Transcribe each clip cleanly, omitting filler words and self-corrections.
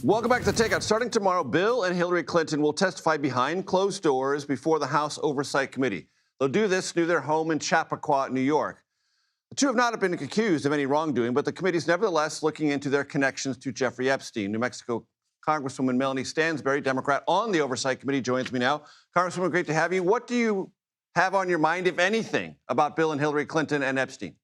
Welcome back to Takeout. Starting tomorrow, Bill and Hillary Clinton will testify behind closed doors before the House Oversight Committee. They'll do this near their home in Chappaqua, New York. The two have not been accused of any wrongdoing, but the committee's nevertheless looking into their connections to Jeffrey Epstein. New Mexico Congresswoman Melanie Stansbury, Democrat on the Oversight Committee, joins me now. Congresswoman, great to have you. What do you have on your mind, if anything, about Bill and Hillary Clinton and Epstein?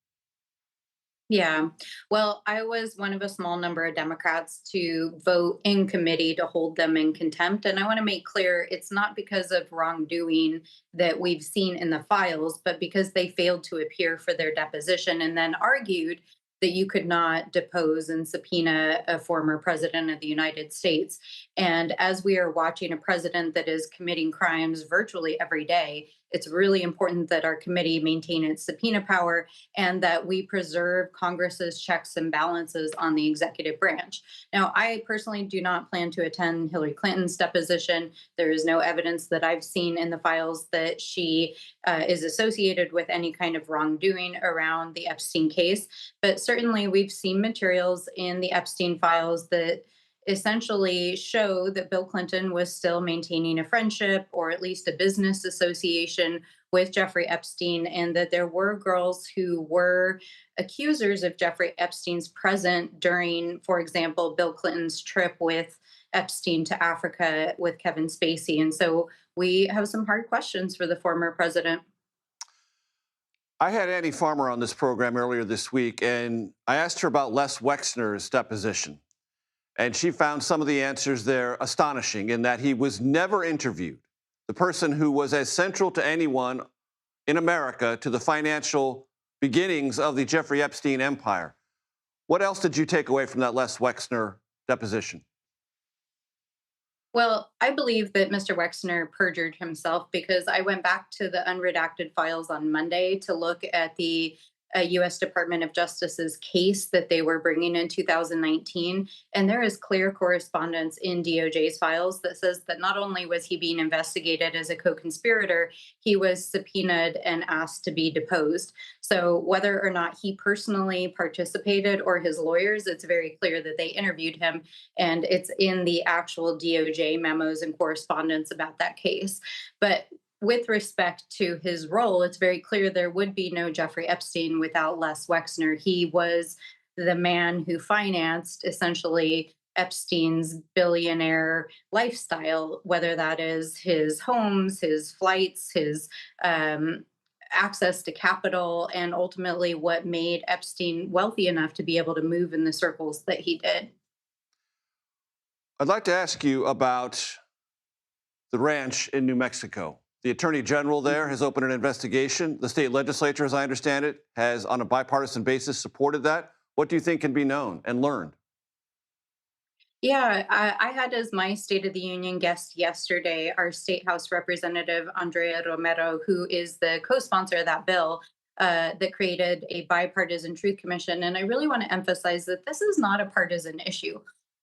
Yeah. Well, I was one of a small number of Democrats to vote in committee to hold them in contempt. And I want to make clear it's not because of wrongdoing that we've seen in the files, but because they failed to appear for their deposition and then argued that you could not depose and subpoena a former president of the United States. And as we are watching a president that is committing crimes virtually every day, it's really important that our committee maintain its subpoena power and that we preserve Congress's checks and balances on the executive branch. Now, I personally do not plan to attend Hillary Clinton's deposition. There is no evidence that I've seen in the files that she is associated with any kind of wrongdoing around the Epstein case. But certainly, we've seen materials in the Epstein files that essentially show that Bill Clinton was still maintaining a friendship or at least a business association with Jeffrey Epstein, and that there were girls who were accusers of Jeffrey Epstein's present during, for example, Bill Clinton's trip with Epstein to Africa with Kevin Spacey. And so we have some hard questions for the former president. I had Annie Farmer on this program earlier this week, and I asked her about Les Wexner's deposition. And she found some of the answers there astonishing in that he was never interviewed. The person who was as central to anyone in America to the financial beginnings of the Jeffrey Epstein empire. What else did you take away from that Les Wexner deposition? Well, I believe that Mr. Wexner perjured himself because I went back to the unredacted files on Monday to look at the U.S. Department of Justice's case that they were bringing in 2019. And there is clear correspondence in DOJ's files that says that not only was he being investigated as a co-conspirator, he was subpoenaed and asked to be deposed. So whether or not he personally participated or his lawyers, it's very clear that they interviewed him. And it's in the actual DOJ memos and correspondence about that case. But with respect to his role, it's very clear there would be no Jeffrey Epstein without Les Wexner. He was the man who financed essentially Epstein's billionaire lifestyle, whether that is his homes, his flights, his access to capital, and ultimately what made Epstein wealthy enough to be able to move in the circles that he did. I'd like to ask you about the ranch in New Mexico. The attorney general there has opened an investigation. The state legislature, as I understand it, has on a bipartisan basis supported that. What do you think can be known and learned? Yeah, I had as my State of the Union guest yesterday our State House Representative Andrea Romero, who is the co-sponsor of that bill that created a bipartisan truth commission. And I really want to emphasize that this is not a partisan issue.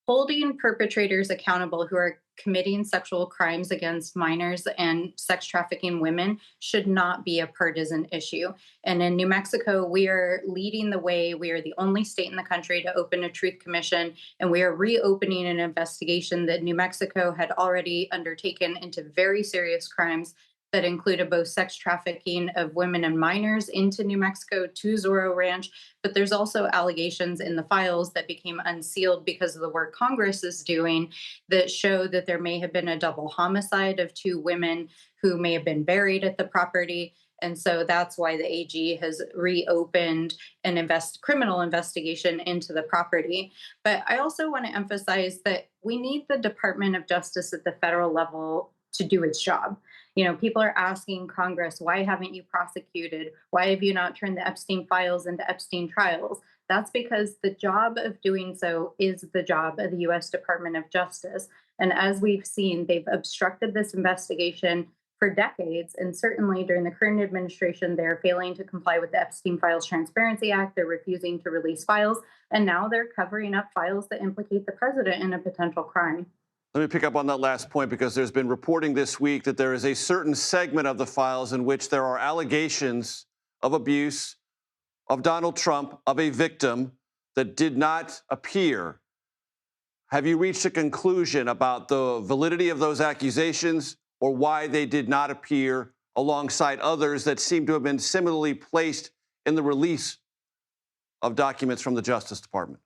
Holding perpetrators accountable who are committing sexual crimes against minors and sex trafficking women should not be a partisan issue. And in New Mexico, we are leading the way. We are the only state in the country to open a truth commission, and we are reopening an investigation that New Mexico had already undertaken into very serious crimes that included both sex trafficking of women and minors into New Mexico to Zorro Ranch. But there's also allegations in the files that became unsealed because of the work Congress is doing that show that there may have been a double homicide of two women who may have been buried at the property. And so that's why the AG has reopened an criminal investigation into the property. But I also want to emphasize that we need the Department of Justice at the federal level to do its job. You know, people are asking Congress, why haven't you prosecuted? Why have you not turned the Epstein files into Epstein trials? That's because the job of doing so is the job of the U.S. Department of Justice. And as we've seen, they've obstructed this investigation for decades. And certainly during the current administration, they're failing to comply with the Epstein Files Transparency Act. They're refusing to release files. And now they're covering up files that implicate the president in a potential crime. Let me pick up on that last point because there's been reporting this week that there is a certain segment of the files in which there are allegations of abuse of Donald Trump, of a victim that did not appear. Have you reached a conclusion about the validity of those accusations or why they did not appear alongside others that seem to have been similarly placed in the release of documents from the Justice Department?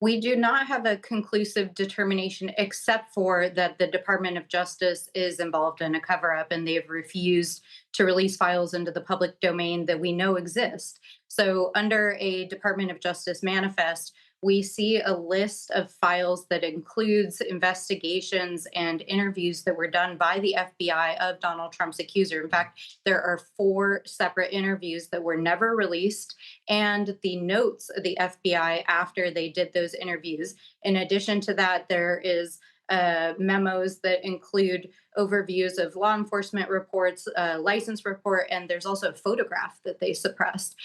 We do not have a conclusive determination, except for that the Department of Justice is involved in a cover up and they've refused to release files into the public domain that we know exist. So, under a Department of Justice manifest, we see a list of files that includes investigations and interviews that were done by the FBI of Donald Trump's accuser. In fact, there are 4 separate interviews that were never released, and the notes of the FBI after they did those interviews. In addition to that, there is memos that include overviews of law enforcement reports, license report, and there's also a photograph that they suppressed.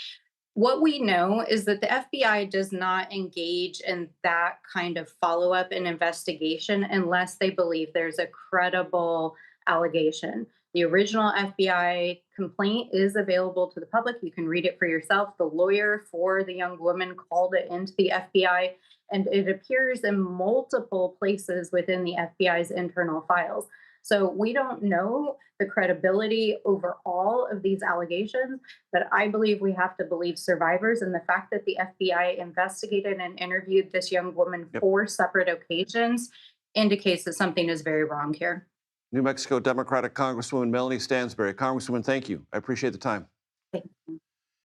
What we know is that the FBI does not engage in that kind of follow up and investigation unless they believe there's a credible allegation. The original FBI complaint is available to the public. You can read it for yourself. The lawyer for the young woman called it into the FBI, and it appears in multiple places within the FBI's internal files. So we don't know the credibility over all of these allegations, but I believe we have to believe survivors. And the fact that the FBI investigated and interviewed this young woman 4 separate occasions indicates that something is very wrong here. New Mexico Democratic Congresswoman Melanie Stansbury. Congresswoman, thank you. I appreciate the time. Thank you.